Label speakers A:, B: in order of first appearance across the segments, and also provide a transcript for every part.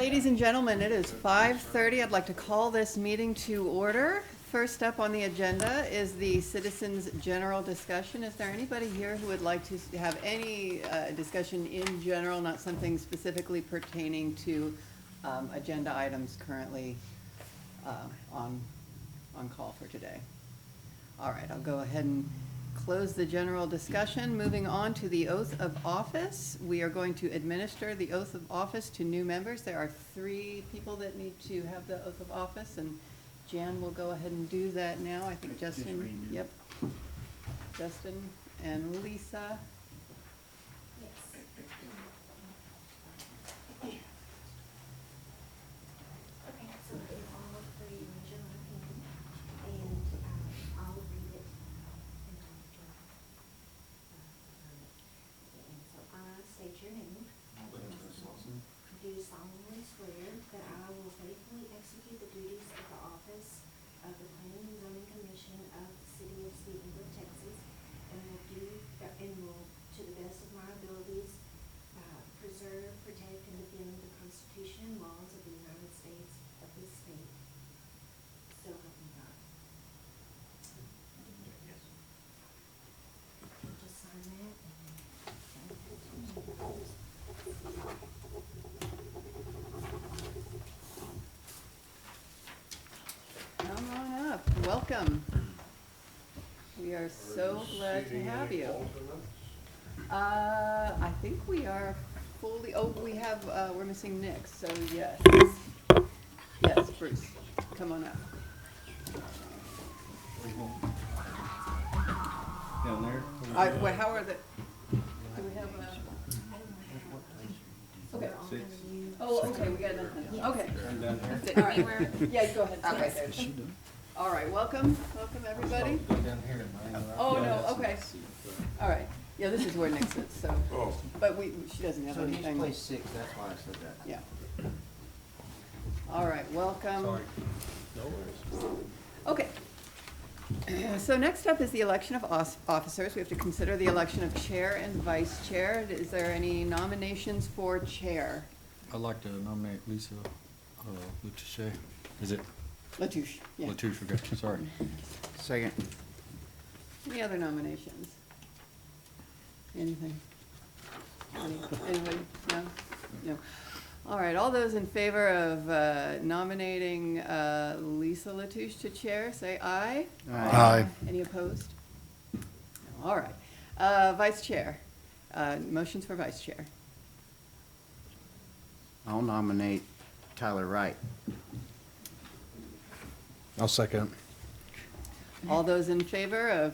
A: Ladies and gentlemen, it is 5:30. I'd like to call this meeting to order. First up on the agenda is the citizens' general discussion. Is there anybody here who would like to have any discussion in general, not something specifically pertaining to agenda items currently on call for today? All right, I'll go ahead and close the general discussion. Moving on to the oath of office. We are going to administer the oath of office to new members. There are 3 people that need to have the oath of office, and Jan will go ahead and do that now. I think Justin, yep. Justin and Lisa.
B: Okay, so if all 3 raise your right hand, and I'll read it, and I'll do it. And so I state your name. Do solemnly swear that I will faithfully execute the duties of the office of the Planning and Zoning Commission of the City of Stephenville, Texas, and will, to the best of my abilities, preserve, protect, and defend the Constitution and laws of the United States of this state. So help me God.
C: Yes.
B: Just sign that and then send it to me.
A: Come on up. Welcome. We are so glad to have you. I think we are fully, we have, we're missing Nick, so yes. Yes, Bruce, come on up.
C: Down there?
A: Well, how are the, do we have okay.
C: Six.
A: Oh, okay, we got nothing. Okay.
C: I'm down here.
A: That's it. All right. Yeah, go ahead.
D: Okay.
A: All right, welcome, everybody.
C: Go down here and mine.
A: Oh, no, okay. All right, yeah, this is where Nick sits, so, but she doesn't have
D: So he's
A: anything.
D: placed 6, that's why I said that.
A: Yeah. All right, welcome.
C: Sorry. No worries.
A: Okay. So next up is the election of officers. We have to consider the election of chair and vice chair. Is there any nominations for chair?
E: I'd like to nominate Lisa Latouche. Is it
A: Latouche, yeah.
E: Latouche? Okay, sorry.
D: Second.
A: Any other nominations? Anything? Anybody? No? No. All right, all those in favor of nominating Lisa Latouche to chair, say aye.
E: Aye.
A: Any opposed? No. All right. Vice chair. Motions for vice chair.
D: I'll nominate Tyler Wright.
E: I'll second.
A: All those in favor of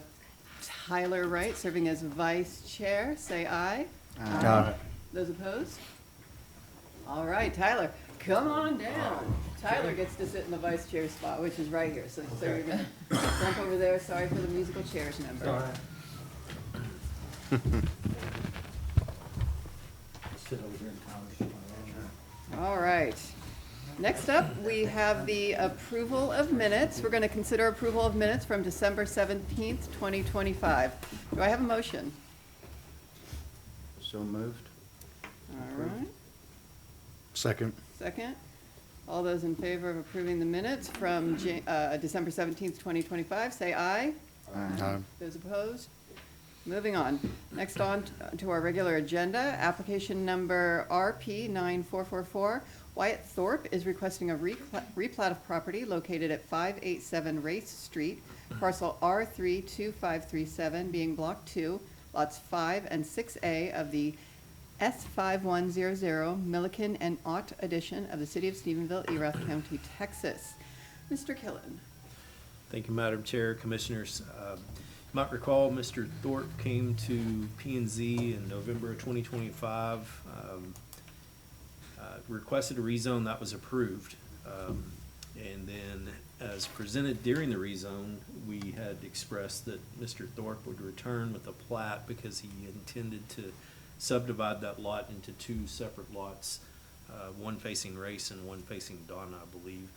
A: Tyler Wright serving as vice chair, say aye.
E: Aye.
A: Those opposed? All right, Tyler, come on down. Tyler gets to sit in the vice chair spot, which is right here. So you're gonna jump over there. Sorry for the musical chairs number.
C: Sit over here in Tyler's.
A: All right. Next up, we have the approval of minutes. We're going to consider approval of minutes from December 17th, 2025. Do I have a motion?
D: So moved.
A: All right.
E: Second.
A: Second. All those in favor of approving the minutes from December 17th, 2025, say aye.
E: Aye.
A: Those opposed? Moving on. Next on to our regular agenda, application number RP 9444. Wyatt Thorpe is requesting a replat of property located at 587 Race Street, parcel R32537, being Block 2, lots 5 and 6A of the S5100 Milliken and Ott edition of the City of Stephenville, Erath County, Texas. Mr. Killen.
F: Thank you, Madam Chair, Commissioners. You might recall Mr. Thorpe came to P&Z in November of 2025, requested a rezone that was approved. And then as presented during the rezone, we had expressed that Mr. Thorpe would return with a plat because he intended to subdivide that lot into 2 separate lots, one facing Race and one facing Donna, I believe.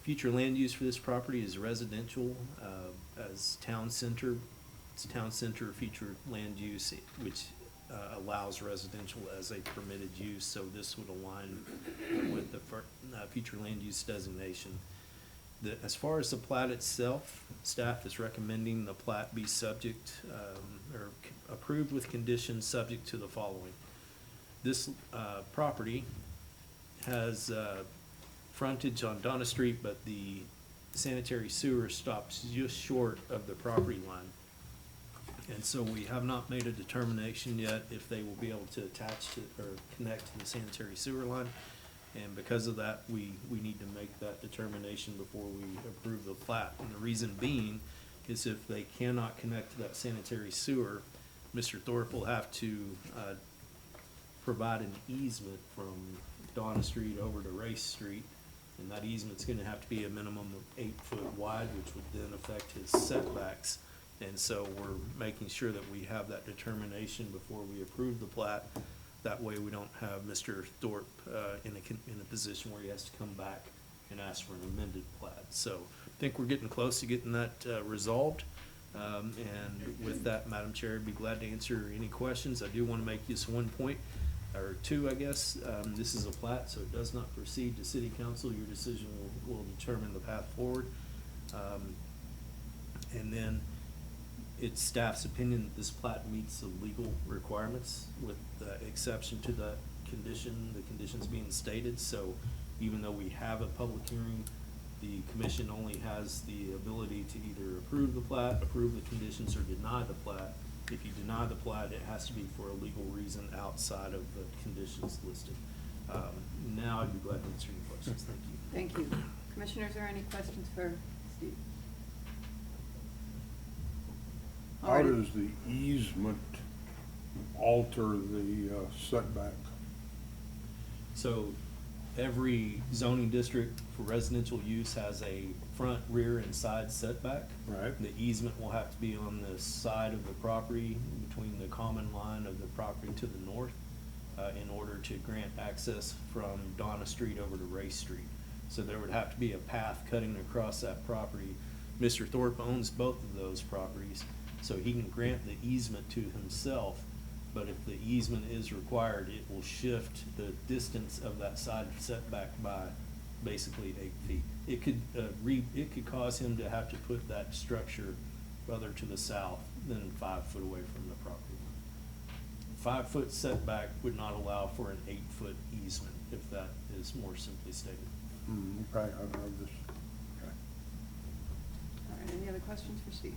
F: Future land use for this property is residential, as town center. It's town center future land use, which allows residential as a permitted use, so this would align with the future land use designation. As far as the plat itself, staff is recommending the plat be subject, or approved with conditions subject to the following. This property has frontage on Donna Street, but the sanitary sewer stops just short of the property line. And so we have not made a determination yet if they will be able to attach to or connect to the sanitary sewer line. And because of that, we need to make that determination before we approve the plat. And the reason being is if they cannot connect to that sanitary sewer, Mr. Thorpe will have to provide an easement from Donna Street over to Race Street. And that easement's gonna have to be a minimum of 8 foot wide, which would then affect his setbacks. And so we're making sure that we have that determination before we approve the plat. That way we don't have Mr. Thorpe in a position where he has to come back and ask for an amended plat. So I think we're getting close to getting that resolved. And with that, Madam Chair, I'd be glad to answer any questions. I do want to make just one point, or two, I guess. This is a plat, so it does not proceed to City Council. Your decision will determine the path forward. And then it's staff's opinion that this plat meets the legal requirements with the exception to the conditions being stated. So even though we have a public hearing, the commission only has the ability to either approve the plat, approve the conditions, or deny the plat. If you deny the plat, it has to be for a legal reason outside of the conditions listed. Now I'd be glad to answer any questions. Thank you.
A: Thank you. Commissioners, are there any questions for Steve?
G: How
A: Alrighty.
G: does the easement alter the setback?
F: So every zoning district for residential use has a front, rear, and side setback.
G: Right.
F: The easement will have to be on the side of the property between the common line of the property to the north in order to grant access from Donna Street over to Race Street. So there would have to be a path cutting across that property. Mr. Thorpe owns both of those properties, so he can grant the easement to himself. But if the easement is required, it will shift the distance of that side setback by basically 8 feet. It could cause him to have to put that structure further to the south than 5 foot away from the property line. 5 foot setback would not allow for an 8 foot easement, if that is more simply stated.
G: Okay, I've heard this. Okay.
A: All right, any other questions for Steve?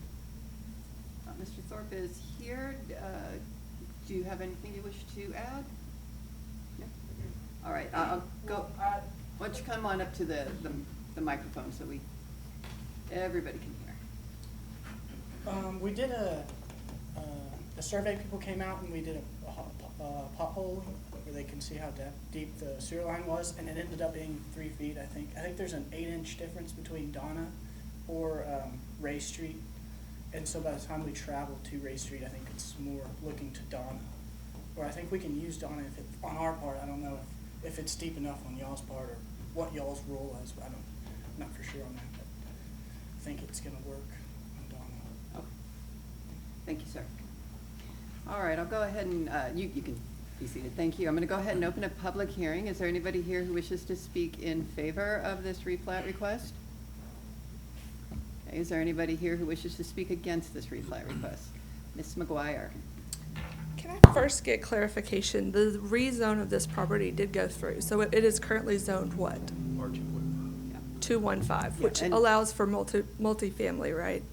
A: Mr. Thorpe is here. Do you have anything you wish to add? No? All right, I'll go. Why don't you come on up to the microphone so everybody can hear.
H: We did a survey. People came out and we did a pothole where they can see how deep the sewer line was, and it ended up being 3 feet. I think there's an 8-inch difference between Donna or Ray Street, and so by the time we travel to Ray Street, I think it's more looking to Donna. Or I think we can use Donna if on our part. I don't know if it's deep enough on y'all's part or what y'all's rule is. I'm not for sure on that, but I think it's gonna work on Donna.
A: Okay. Thank you, sir. All right, I'll go ahead and, you can be seated. Thank you. I'm going to go ahead and open a public hearing. Is there anybody here who wishes to speak in favor of this replat request? Okay, is there anybody here who wishes to speak against this replat request? Ms. McGuire.
I: Can I first get clarification? The rezone of this property did go through, so it is currently zoned what?
F: R2.5.
A: Yeah,
I: 215, which
A: and-
I: allows for multifamily, right?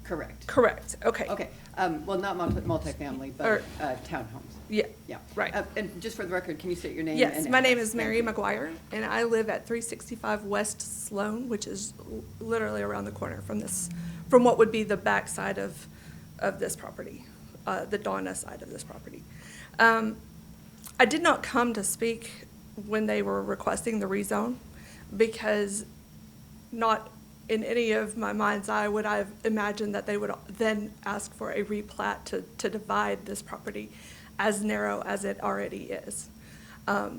A: correct.
I: Correct, okay.
A: Okay, well, not multifamily, but townhomes.
I: Yeah,
A: Yeah.
I: right.
A: And just for the record, can you state your name?
I: Yes,
A: and
I: my name
A: address?
I: is Mary
A: Thank you.
I: McGuire, and I live at 365 West Sloan, which is literally around the corner from what would be the back side of this property, the Donna side of this property. I did not come to speak when they were requesting the rezone, because not in any of my mind's eye would I have imagined that they would then ask for a replat to divide this property as narrow as it already is.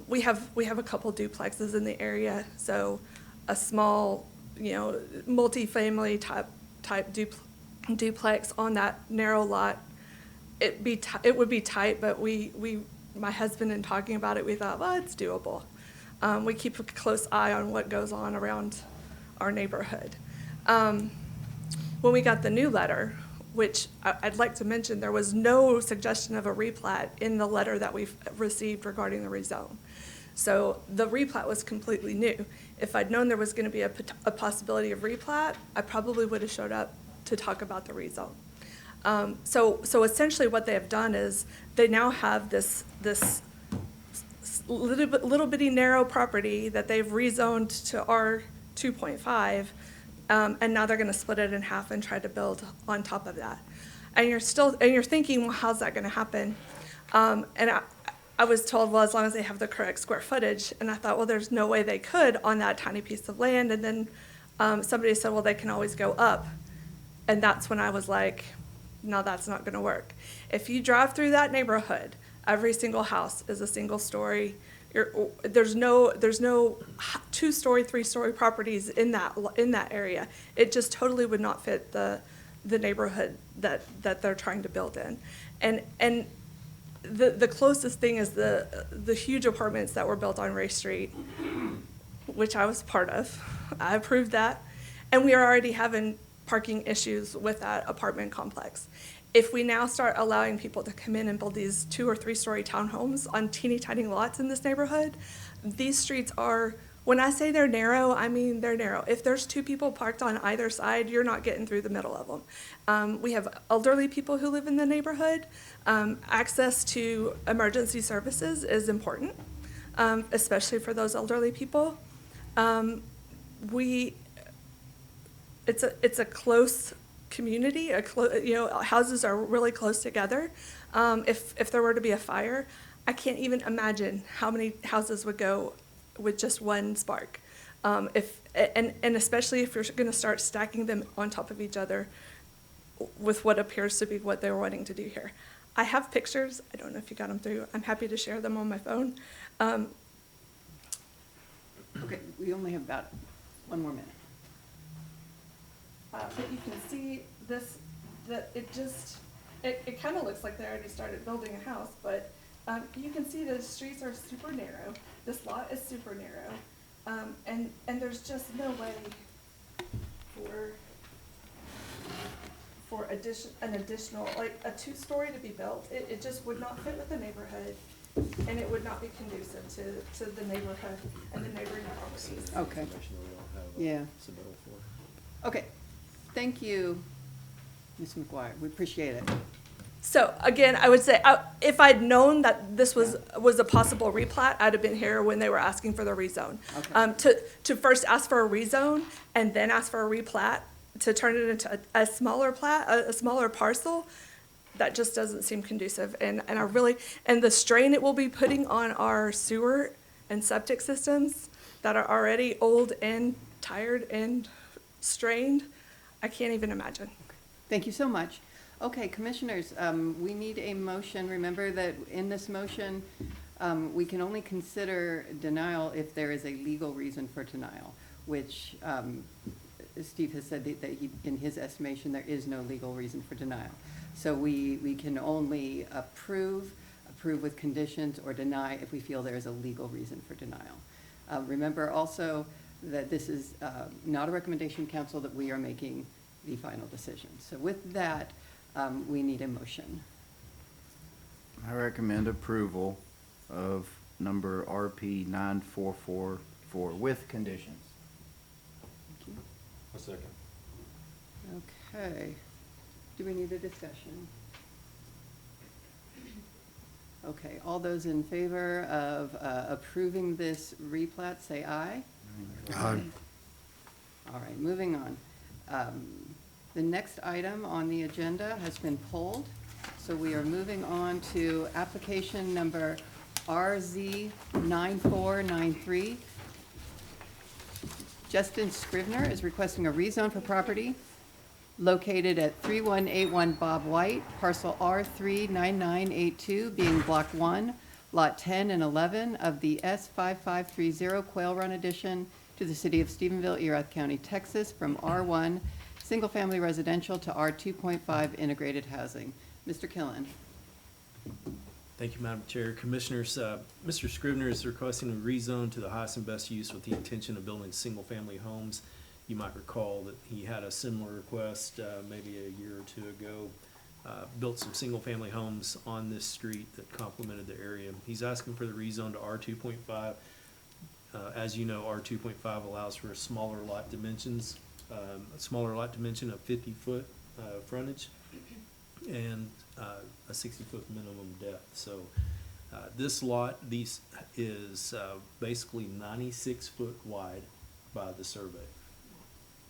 I: We have a couple duplexes in the area, so a small, multifamily type duplex on that narrow lot it would be tight, but my husband and talking about it, we thought, well, it's doable. We keep a close eye on what goes on around our neighborhood. When we got the new letter, which I'd like to mention, there was no suggestion of a replat in the letter that we've received regarding the rezone. So the replat was completely new. If I'd known there was going to be a possibility of replat, I probably would have showed up to talk about the rezone. So essentially what they have done is they now have this little bitty narrow property that they've rezoned to R2.5, and now they're going to split it in half and try to build on top of that. And you're thinking, well, how's that going to happen? And I was told, well, as long as they have the correct square footage, and I thought, well, there's no way they could on that tiny piece of land. And then somebody said, well, they can always go up. And that's when I was like, no, that's not going to work. If you drive through that neighborhood, every single house is a single story. There's no 2-story, 3-story properties in that area. It just totally would not fit the neighborhood that they're trying to build in. And the closest thing is the huge apartments that were built on Ray Street, which I was part of. I approved that. And we are already having parking issues with that apartment complex. If we now start allowing people to come in and build these 2- or 3-story townhomes on teeny tiny lots in this neighborhood, these streets are, when I say they're narrow, I mean they're narrow. If there's 2 people parked on either side, you're not getting through the middle of them. We have elderly people who live in the neighborhood. Access to emergency services is important, especially for those elderly people. It's a close community. Houses are really close together. If there were to be a fire, I can't even imagine how many houses would go with just one spark. And especially if you're going to start stacking them on top of each other with what appears to be what they were wanting to do here. I have pictures. I don't know if you got them through. I'm happy to share them on my phone.
A: Okay, we only have about 1 more minute.
I: But you can see this, that it kind of looks like they already started building a house, but you can see the streets are super narrow. This lot is super narrow. And there's just no way for an additional, like a 2-story to be built. It just would not fit with the neighborhood, and it would not be conducive to the neighborhood and the neighboring properties.
A: Okay.
F: Information that we don't have,
A: Yeah.
F: submittal for.
A: Okay, thank you, Ms. McGuire. We appreciate it.
I: So again, I would say, if I'd known that this was a possible replat, I'd have been here when they were asking for the rezone.
A: Okay.
I: To first ask for a rezone and then ask for a replat, to turn it into a smaller a smaller parcel, that just doesn't seem conducive. And the strain it will be putting on our sewer and septic systems that are already old and tired and strained, I can't even imagine.
A: Thank you so much. Okay, commissioners, we need a motion. Remember that in this motion, we can only consider denial if there is a legal reason for denial, which Steve has said that he, in his estimation, there is no legal reason for denial. So we can only approve with conditions, or deny if we feel there is a legal reason for denial. Remember also that this is not a recommendation, council, that we are making the final decision. So with that, we need a motion.
D: I recommend approval of number RP 9444 with conditions.
A: Thank you.
E: A second.
A: Okay. Do we need a discussion? Okay, all those in favor of approving this replat, say aye.
G: Aye.
A: All right, moving on. The next item on the agenda has been pulled, so we are moving on to application number RZ 9493. Justin Scrivener is requesting a rezone for property located at 3181 Bob White, parcel R39982, being Block 1, Lot 10 and 11 of the S5530 Quail Run addition to the city of Stephenville, Erath County, Texas, from R1 single-family residential to R2.5 integrated housing. Mr. Killen.
F: Thank you, Madam Chair. Commissioners, Mr. Scrivener is requesting a rezone to the highest and best use with the intention of building single-family homes. You might recall that he had a similar request, maybe a year or two ago. Built some single-family homes on this street that complemented the area. He's asking for the rezone to R 2.5. As you know, R 2.5 allows for smaller lot dimensions, a smaller lot dimension of 50-foot frontage and a 60-foot minimum depth. So this lot, is basically 96 foot wide by the survey.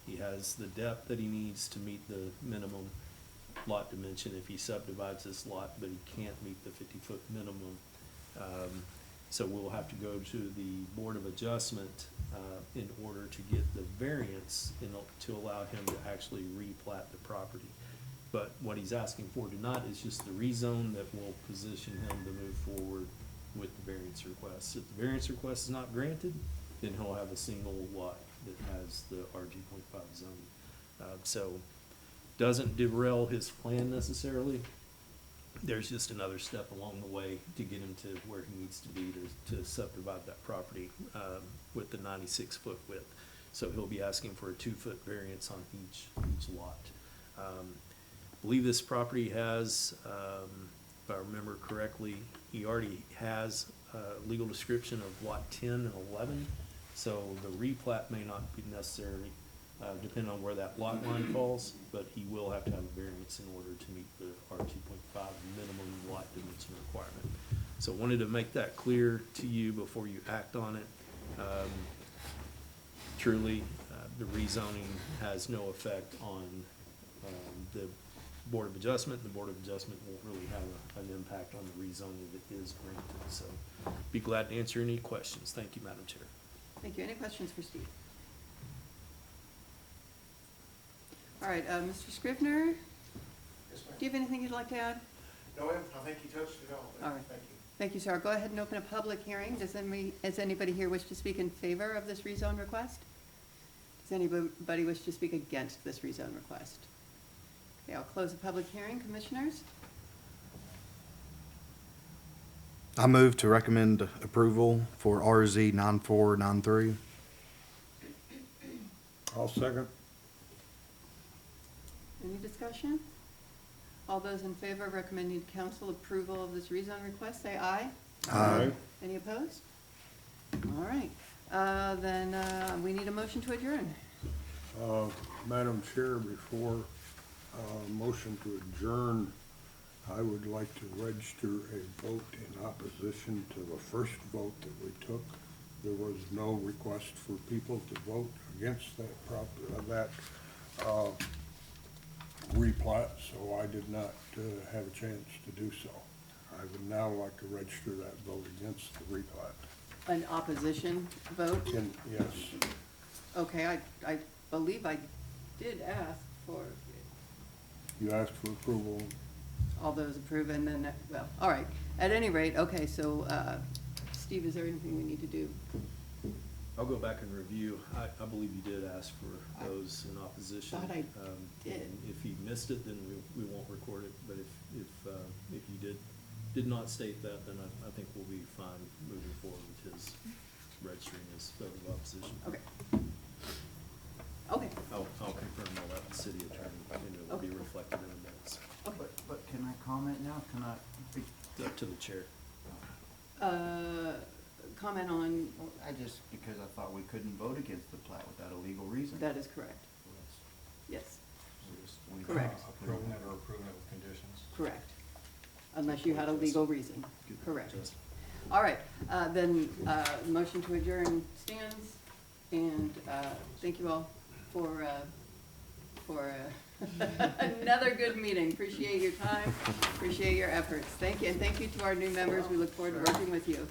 F: He has the depth that he needs to meet the minimum lot dimension if he subdivides this lot, but he can't meet the 50-foot minimum. So we'll have to go to the Board of Adjustment in order to get the variance to allow him to actually replat the property. But what he's asking for tonight is just the rezone that will position him to move forward with the variance request. If the variance request is not granted, then he'll have a single lot that has the R 2.5 zone. So doesn't derail his plan necessarily. There's just another step along the way to get him to where he needs to be to subdivide that property with the 96-foot width. So he'll be asking for a 2-foot variance on each lot. I believe this property has, if I remember correctly, he already has a legal description of lot 10 and 11. So the replat may not be necessary, depending on where that lot line falls, but he will have to have a variance in order to meet the R 2.5 minimum lot dimension requirement. So wanted to make that clear to you before you act on it. Truly, the rezoning has no effect on the Board of Adjustment. The Board of Adjustment won't really have an impact on the rezoning if it is granted. So be glad to answer any questions. Thank you, Madam Chair.
A: Thank you. Any questions for Steve? All right, Mr. Scrivener,
C: Yes, ma'am.
A: do you have anything you'd like to add?
C: No, ma'am, I think you touched it all.
A: All right.
C: Thank you.
A: Thank you, sir. I'll go ahead and open a public hearing. Does anybody here wish to speak in favor of this rezone request? Does anybody wish to speak against this rezone request? Okay, I'll close the public hearing. Commissioners?
J: I move to recommend approval for RZ 9493.
G: I'll second.
A: Any discussion? All those in favor of recommending to council approval of this rezone request, say aye.
G: Aye.
A: Any opposed? All right, then we need a motion to adjourn.
G: Madam Chair, before motion to adjourn, I would like to register a vote in opposition to the first vote that we took. There was no request for people to vote against that replat, so I did not have a chance to do so. I would now like to register that vote against the replat.
A: An opposition vote?
G: Yes.
A: Okay, I believe I did ask for,
G: You asked for approval.
A: all those approve, and then, well, all right. At any rate, okay, so, Steve, is there anything we need to do?
F: I'll go back and review. I believe you did ask for those in opposition.
A: Thought I did.
F: And if you missed it, then we won't record it, but if you did not state that, then I think we'll be fine moving forward with his registering his vote of opposition.
A: Okay. Okay,
F: I'll confirm all that with the city attorney, and it will be
A: Okay.
F: reflected in the minutes.
A: okay.
D: But can I comment now? Can I?
F: It's up to the chair.
A: Comment on,
D: Because I thought we couldn't vote against the plat without a legal reason.
A: that is correct. Yes,
D: We-
A: correct.
C: Approving it or approving it with conditions.
A: Correct. Unless you had a legal reason.
F: Good
A: Correct.
F: adjustment.
A: All right, then, motion to adjourn stands, and, thank you all for another good meeting. Appreciate your time, appreciate your efforts. Thank you, and thank you to our new members. We look forward to working with you.